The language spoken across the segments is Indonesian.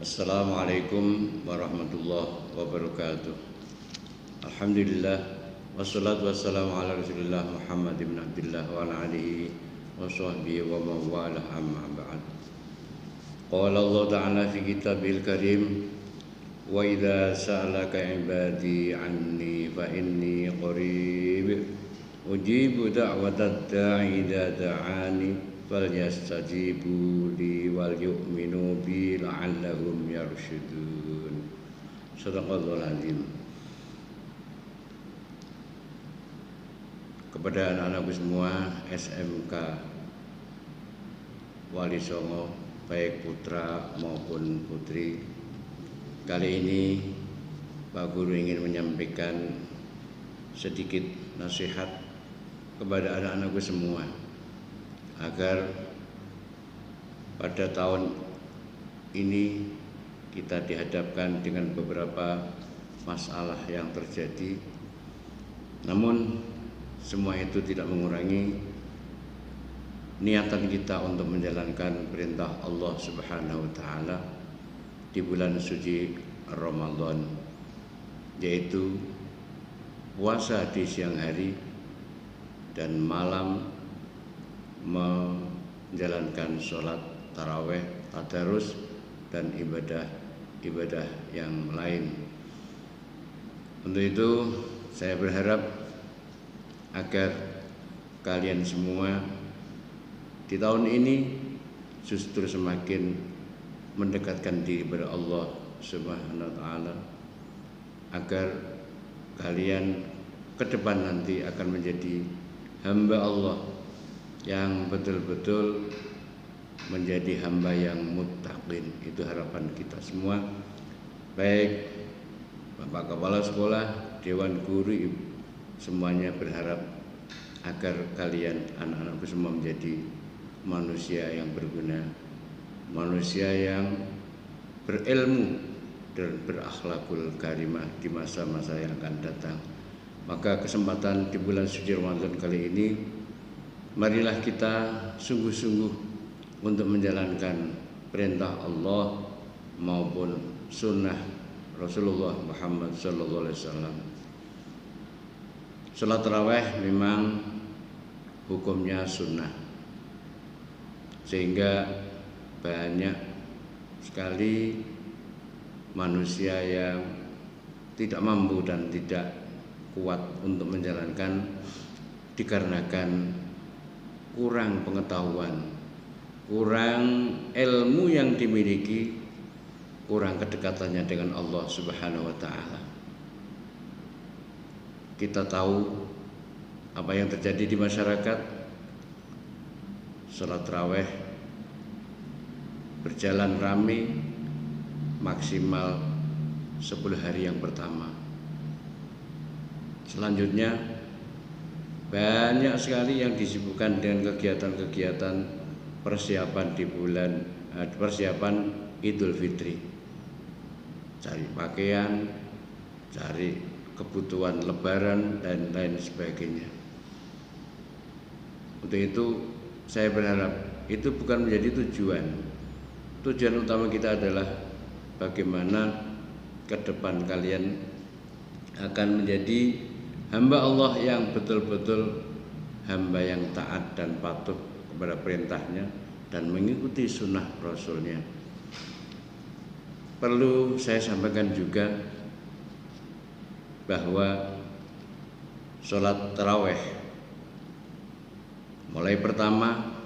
Assalamualaikum warahmatullahi wabarakatuh. Alhamdulillah wassalatu wassalamu ala Rasulillah Muhammad ibn Abdullah wa ala alihi wa sahbihi wa mawalah amma ba'd. Qala Allah Ta'ala fi kitabil karim, wa idza sa'alaka ibadi anni fa inni qarib ujibu da'watad da'i idza da'ani falyastajibu li wal yu'minu bi la'allahum yarshudun. Shadaqallahul azim. Kepada anak-anakku semua SMK Wali Songo, baik putra maupun putri, kali ini Pak Guru ingin menyampaikan sedikit nasihat kepada anak-anakku semua agar pada tahun ini kita dihadapkan dengan beberapa masalah yang terjadi, namun semua itu tidak mengurangi niatan kita untuk menjalankan perintah Allah Subhanahu wa Ta'ala di bulan suci Ramadan, yaitu puasa di siang hari dan malam menjalankan sholat taraweh, tadarus, dan ibadah yang lain. Untuk itu saya berharap agar kalian semua di tahun ini justru semakin mendekatkan diri kepada Allah Subhanahu wa Ta'ala, agar kalian ke depan nanti akan menjadi hamba Allah yang betul-betul menjadi hamba yang muttaqin. Itu harapan kita semua, baik Bapak Kepala Sekolah, Dewan Guru, semuanya berharap agar kalian anak-anakku semua menjadi manusia yang berguna, manusia yang berilmu dan berakhlakul karimah di masa-masa yang akan datang. Maka kesempatan di bulan suci Ramadan kali ini, marilah kita sungguh-sungguh untuk menjalankan perintah Allah maupun sunnah Rasulullah Muhammad SAW. Salat tarawih memang hukumnya sunnah, sehingga banyak sekali manusia yang tidak mampu dan tidak kuat untuk menjalankan dikarenakan kurang pengetahuan, kurang ilmu yang dimiliki, kurang kedekatannya dengan Allah Subhanahu wa Ta'ala. Kita tahu apa yang terjadi di masyarakat. Salat tarawih berjalan ramai maksimal 10 hari yang pertama. Selanjutnya banyak sekali yang disibukkan dengan kegiatan-kegiatan persiapan di bulan persiapan Idul Fitri, cari pakaian, cari kebutuhan lebaran dan lain sebagainya. Untuk itu saya berharap itu bukan menjadi tujuan. Tujuan utama kita adalah bagaimana ke depan kalian akan menjadi hamba Allah yang betul-betul hamba yang taat dan patuh kepada perintahnya dan mengikuti sunnah Rasulnya. Perlu saya sampaikan juga bahwa sholat taraweh mulai pertama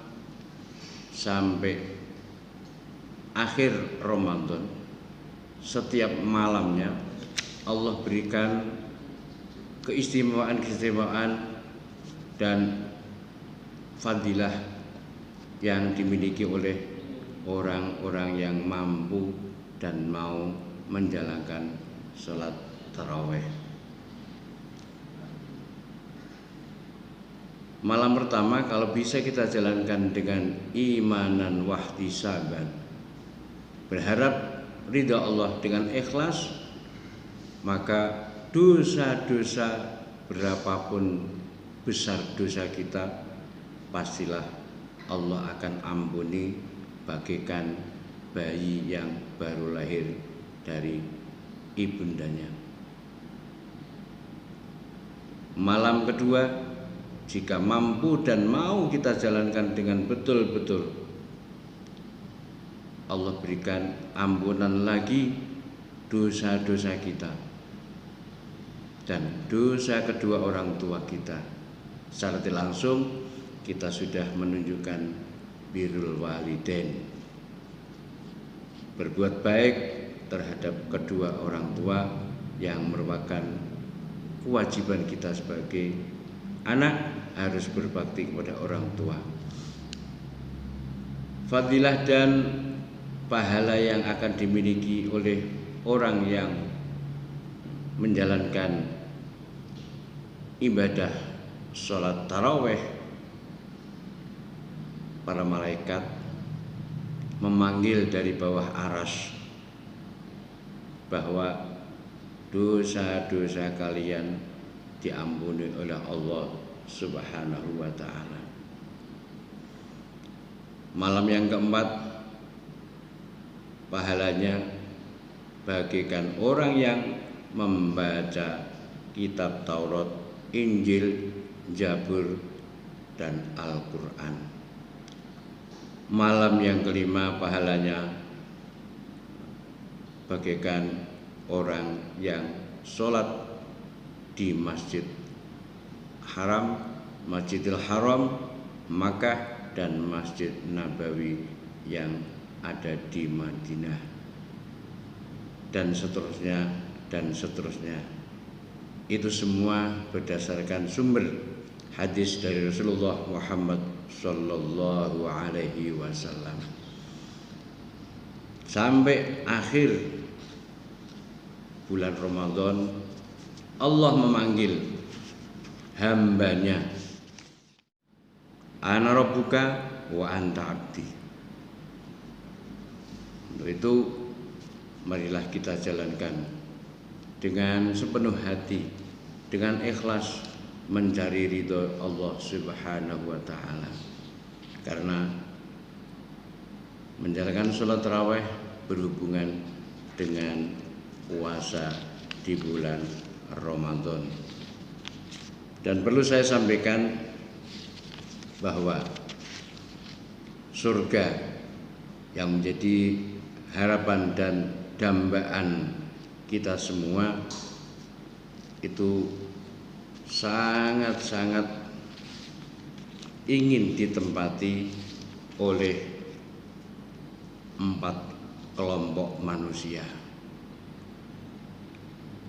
sampai akhir Ramadan, setiap malamnya Allah berikan keistimewaan dan fadilah yang dimiliki oleh orang-orang yang mampu dan mau menjalankan sholat taraweh. Malam pertama kalau bisa kita jalankan dengan imanan wahtisaban, berharap ridha Allah dengan ikhlas, maka dosa-dosa berapapun besar dosa kita, pastilah Allah akan ampuni bagaikan bayi yang baru lahir dari ibundanya. Malam kedua, jika mampu dan mau kita jalankan dengan betul-betul, Allah berikan ampunan lagi dosa-dosa kita dan dosa kedua orang tua kita. Secara tidak langsung kita sudah menunjukkan birrul walidain, berbuat baik terhadap kedua orang tua yang merupakan kewajiban kita sebagai anak, harus berbakti kepada orang tua. Fadilah dan pahala yang akan dimiliki oleh orang yang menjalankan ibadah sholat taraweh, para malaikat memanggil dari bawah aras bahwa dosa-dosa kalian diampuni oleh Allah Subhanahu wa ta'ala. Malam yang keempat, pahalanya bagikan orang yang membaca kitab Taurat, Injil, Zabur, dan Al-Quran. Malam yang kelima, pahalanya bagaikan orang yang sholat di Masjid Haram, Masjidil Haram, Makkah, dan Masjid Nabawi yang ada di Madinah, dan seterusnya dan seterusnya. Itu semua berdasarkan sumber hadis dari Rasulullah Muhammad Sallallahu Alaihi Wasallam. Sampai akhir bulan Ramadan, Allah memanggil hambanya, ana rabbuka wa anta abdi. Untuk itu marilah kita jalankan dengan sepenuh hati, dengan ikhlas mencari ridho Allah Subhanahu wa ta'ala. Karena menjalankan sholat tarawih berhubungan dengan puasa di bulan Ramadan. Dan perlu saya sampaikan bahwa surga yang menjadi harapan dan dambaan kita semua itu sangat-sangat ingin ditempati oleh 4 kelompok manusia.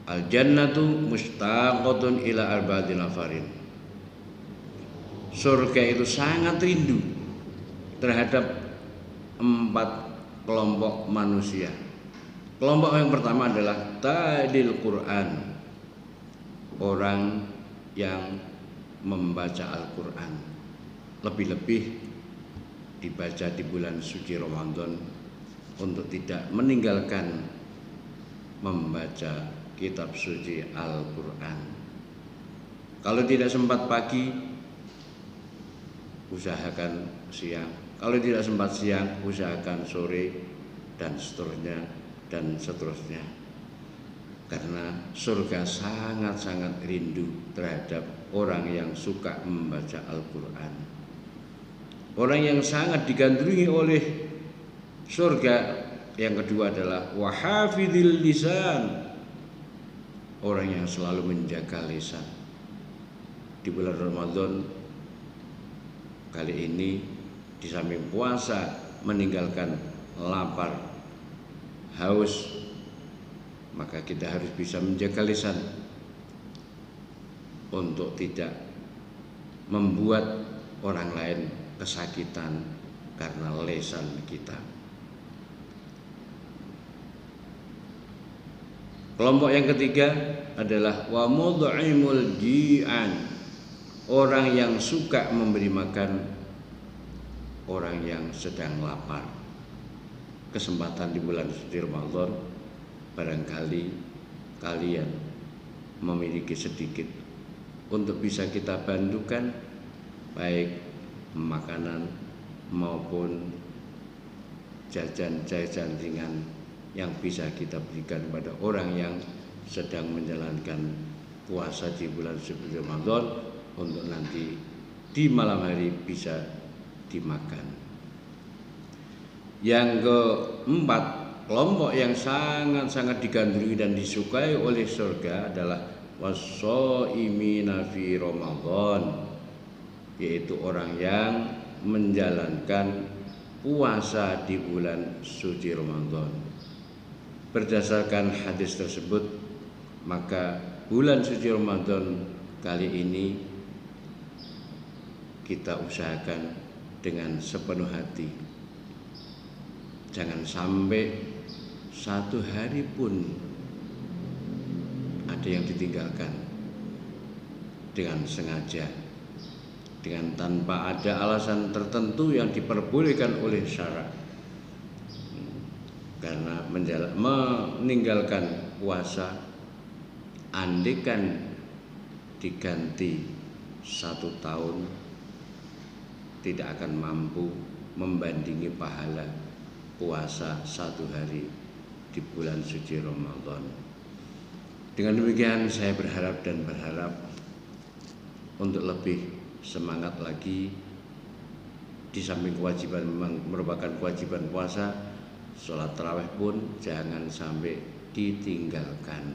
Al-jannatu mustaqatun ila arba'ati nafarin. Surga itu sangat rindu terhadap 4 kelompok manusia. Kelompok yang pertama adalah talil Quran, orang yang membaca Al-Quran, lebih-lebih dibaca di bulan suci Ramadan, untuk tidak meninggalkan membaca kitab suci Al-Quran. Kalau tidak sempat pagi, usahakan siang. Kalau tidak sempat siang, usahakan sore, dan seterusnya dan seterusnya. Karena surga sangat-sangat rindu terhadap orang yang suka membaca Al-Quran. Orang yang sangat digandrungi oleh surga yang kedua adalah wahafidil lisan, orang yang selalu menjaga lisan. Di bulan Ramadan kali ini, di samping puasa meninggalkan lapar, haus, maka kita harus bisa menjaga lisan untuk tidak membuat orang lain kesakitan karena lisan kita. Kelompok yang ketiga adalah wa mud'imul ji'an, orang yang suka memberi makan orang yang sedang lapar. Kesempatan di bulan suci Ramadan, barangkali kalian memiliki sedikit untuk bisa kita bantukan, baik makanan maupun jajan-jajan ringan yang bisa kita berikan pada orang yang sedang menjalankan puasa di bulan suci Ramadan untuk nanti di malam hari bisa dimakan. Yang keempat, kelompok yang sangat-sangat digandrungi dan disukai oleh surga adalah washoimina fi Ramadan, yaitu orang yang menjalankan puasa di bulan suci Ramadan. Berdasarkan hadis tersebut, maka bulan suci Ramadan kali ini kita usahakan dengan sepenuh hati. Jangan sampai satu hari pun ada yang ditinggalkan dengan sengaja, dengan tanpa ada alasan tertentu yang diperbolehkan oleh syara. Karena meninggalkan puasa, andaikan diganti 1 tahun, tidak akan mampu membandingi pahala puasa 1 hari di bulan suci Ramadan. Dengan demikian saya berharap untuk lebih semangat lagi. Di samping kewajiban memang merupakan kewajiban puasa, sholat tarawih pun jangan sampai ditinggalkan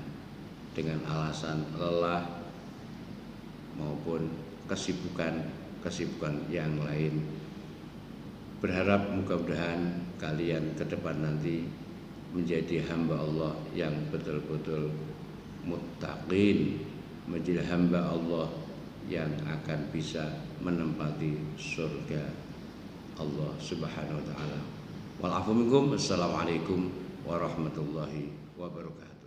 dengan alasan lelah maupun kesibukan yang lain. Berharap mudah-mudahan kalian ke depan nanti menjadi hamba Allah yang betul-betul muttaqin, menjadi hamba Allah yang akan bisa menempati surga Allah Subhanahu wa taala. Wal afu minkum. Assalamualaikum warahmatullahi wabarakatuh.